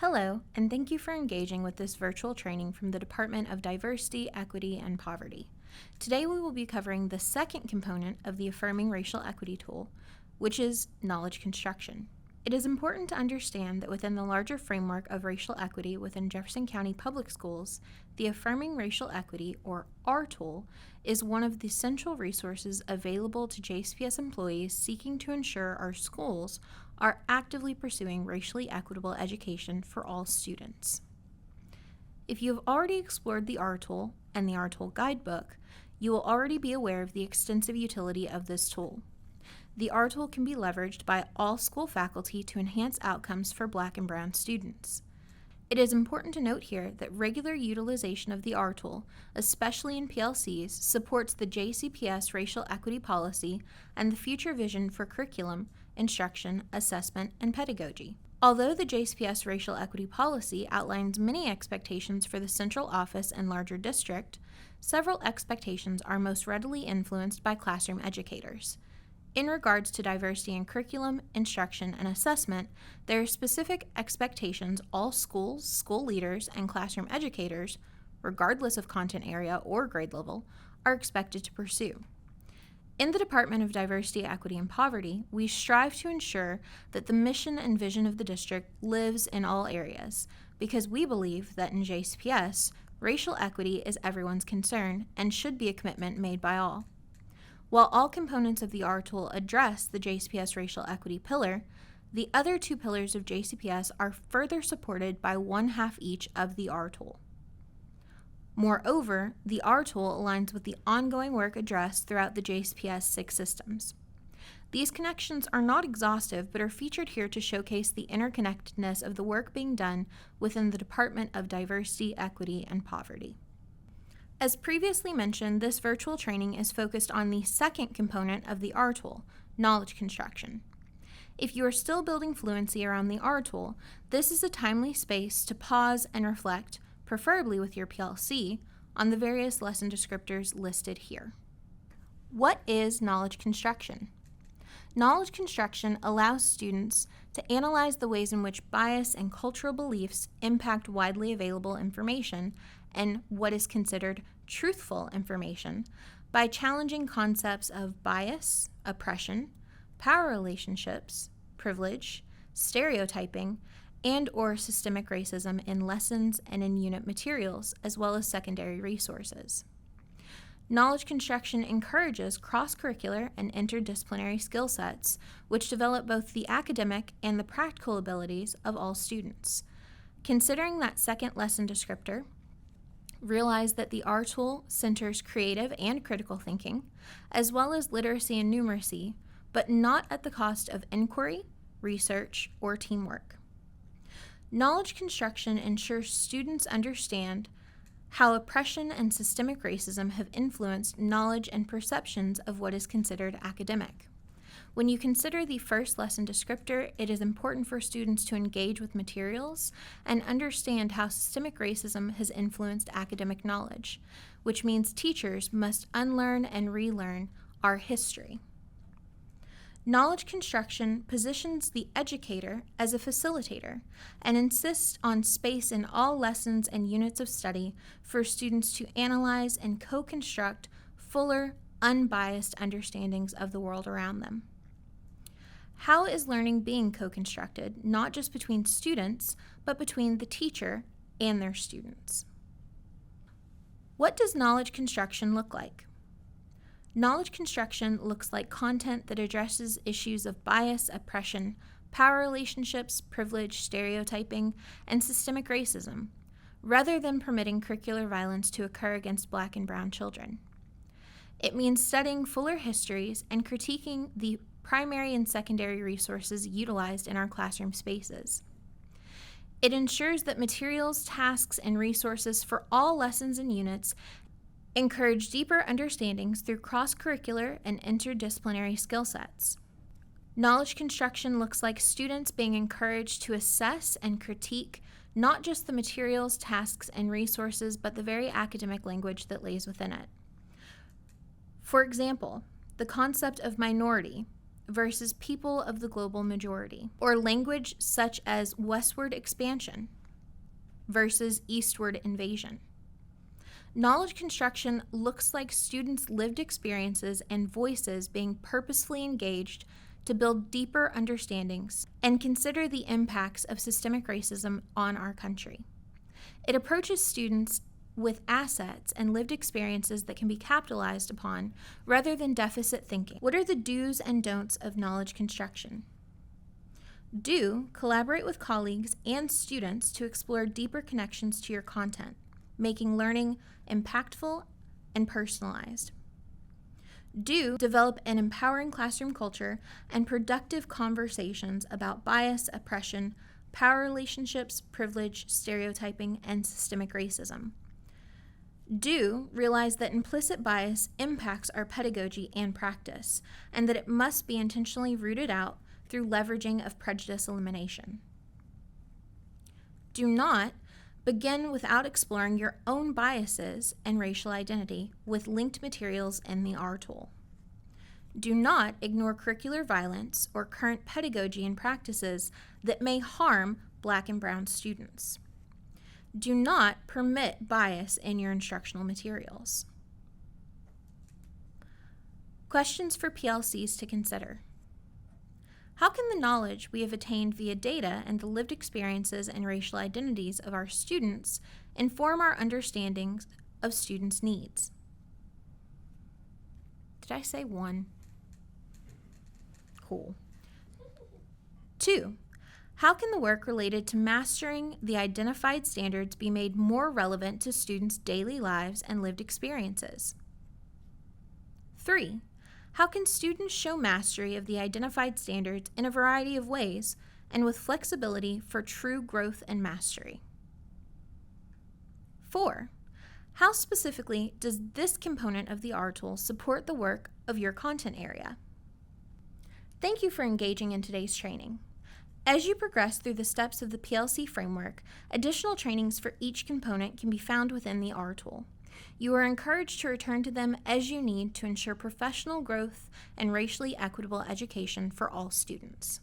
Hello, and thank you for engaging with this virtual training from the Department of Diversity, Equity, and Poverty. Today we will be covering the second component of the Affirming Racial Equity tool, which is knowledge construction. It is important to understand that within the larger framework of racial equity within Jefferson County Public Schools, the Affirming Racial Equity, or AR tool, is one of the central resources available to JCPS employees seeking to ensure our schools are actively pursuing racially equitable education for all students. If you have already explored the AR tool and the AR tool guidebook, you will already be aware of the extensive utility of this tool. The AR tool can be leveraged by all school faculty to enhance outcomes for Black and Brown students. It is important to note here that regular utilization of the AR tool, especially in PLCs, supports the JCPS racial equity policy and the future vision for curriculum, instruction, assessment, and pedagogy. Although the JCPS racial equity policy outlines many expectations for the central office and larger district, several expectations are most readily influenced by classroom educators. In regards to diversity in curriculum, instruction, and assessment, there are specific expectations all schools, school leaders, and classroom educators, regardless of content area or grade level, are expected to pursue. In the Department of Diversity, Equity, and Poverty, we strive to ensure that the mission and vision of the district lives in all areas, because we believe that in JCPS, racial equity is everyone's concern and should be a commitment made by all. While all components of the AR tool address the JCPS racial equity pillar, the other two pillars of JCPS are further supported by one half each of the AR tool. Moreover, the AR tool aligns with the ongoing work addressed throughout the JCPS 6 systems. These connections are not exhaustive, but are featured here to showcase the interconnectedness of the work being done within the Department of Diversity, Equity, and Poverty. As previously mentioned, this virtual training is focused on the second component of the AR tool, knowledge construction. If you are still building fluency around the AR tool, this is a timely space to pause and reflect, preferably with your PLC, on the various lesson descriptors listed here. What is knowledge construction? Knowledge construction allows students to analyze the ways in which bias and cultural beliefs impact widely available information and what is considered truthful information by challenging concepts of bias, oppression, power relationships, privilege, stereotyping, and/or systemic racism in lessons and in unit materials, as well as secondary resources. Knowledge construction encourages cross-curricular and interdisciplinary skill sets, which develop both the academic and the practical abilities of all students. Considering that second lesson descriptor, realize that the AR tool centers creative and critical thinking, as well as literacy and numeracy, but not at the cost of inquiry, research, or teamwork. Knowledge construction ensures students understand how oppression and systemic racism have influenced knowledge and perceptions of what is considered academic. When you consider the first lesson descriptor, it is important for students to engage with materials and understand how systemic racism has influenced academic knowledge, which means teachers must unlearn and relearn our history. Knowledge construction positions the educator as a facilitator and insists on space in all lessons and units of study for students to analyze and co-construct fuller, unbiased understandings of the world around them. How is learning being co-constructed, not just between students, but between the teacher and their students? What does knowledge construction look like? Knowledge construction looks like content that addresses issues of bias, oppression, power relationships, privilege, stereotyping, and systemic racism, rather than permitting curricular violence to occur against Black and Brown children. It means studying fuller histories and critiquing the primary and secondary resources utilized in our classroom spaces. It ensures that materials, tasks, and resources for all lessons and units encourage deeper understandings through cross-curricular and interdisciplinary skill sets. Knowledge construction looks like students being encouraged to assess and critique not just the materials, tasks, and resources, but the very academic language that lays within it. For example, the concept of minority versus people of the global majority, or language such as westward expansion versus eastward invasion. Knowledge construction looks like students' lived experiences and voices being purposefully engaged to build deeper understandings and consider the impacts of systemic racism on our country. It approaches students with assets and lived experiences that can be capitalized upon rather than deficit thinking. What are the do's and don'ts of knowledge construction? Do collaborate with colleagues and students to explore deeper connections to your content, making learning impactful and personalized. Do develop an empowering classroom culture and productive conversations about bias, oppression, power relationships, privilege, stereotyping, and systemic racism. Do realize that implicit bias impacts our pedagogy and practice, and that it must be intentionally rooted out through leveraging of prejudice elimination. Do not begin without exploring your own biases and racial identity with linked materials in the R tool. Do not ignore curricular violence or current pedagogy and practices that may harm Black and Brown students. Do not permit bias in your instructional materials. Questions for PLCs to consider. How can the knowledge we have attained via data and the lived experiences and racial identities of our students inform our understandings of students' needs? Did I say one? Cool. 2. How can the work related to mastering the identified standards be made more relevant to students' daily lives and lived experiences? 3. How can students show mastery of the identified standards in a variety of ways and with flexibility for true growth and mastery? 4. How specifically does this component of the R tool support the work of your content area? Thank you for engaging in today's training. As you progress through the steps of the PLC framework, additional trainings for each component can be found within the R tool. You are encouraged to return to them as you need to ensure professional growth and racially equitable education for all students.